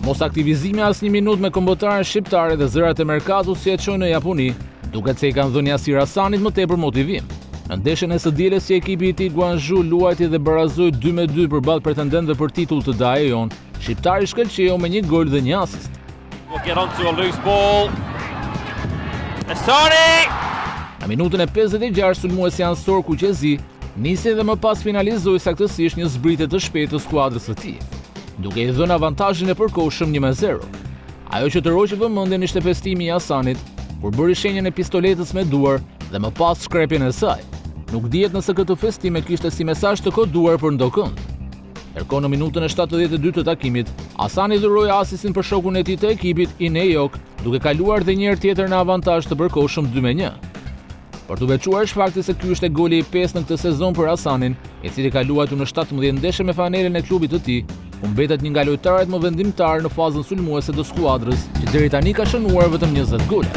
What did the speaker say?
Mos aktivizimi as një minutë me kombëtarën shqiptare dhe zërat e Mercatus si e çojnë në Japoni, duket se i kanë dhënë Yasir Hasanit më tepër motivim. Në ndeshjen e së dielës si ekipi i tij Guangzhou luajti dhe barazoi 2-2 përballë pretendentëve për titull të Daejeon, shqiptari shkëlqeu me 1 gol dhe 1 asist. We'll get onto a loose ball. Hassani! Në minutën e 56 sulmuesi ansor Kuqezi nisi dhe më pas finalizoi saktësisht një zbritje të shpejtë të skuadrës së tij, duke i dhënë avantazhin e përkohshëm 1-0. Ajo që të roqi vëmendjen ishte festimi i Hasanit, kur bëri shenjën e pistoletës me duar dhe më pas shkrepjen e saj. Nuk dihet nëse këtë festim e kishte si mesazh të koduar për ndokënd. Ndërkohë në minutën e 72 të takimit, Hasani dhuroi asistin për shokun e tij të ekipit Inejok, duke kaluar dhe një herë tjetër në avantazh të përkohshëm 2-1. Për të veçuar është fakti se ky është goli i 5 në këtë sezon për Hasanin, i cili ka luajtur në 17 ndeshje me fanelen e klubit të tij, ku mbetet një nga lojtarët më vendimtar në fazën sulmuese të skuadrës, që deri tani ka shënuar vetëm 20 gole.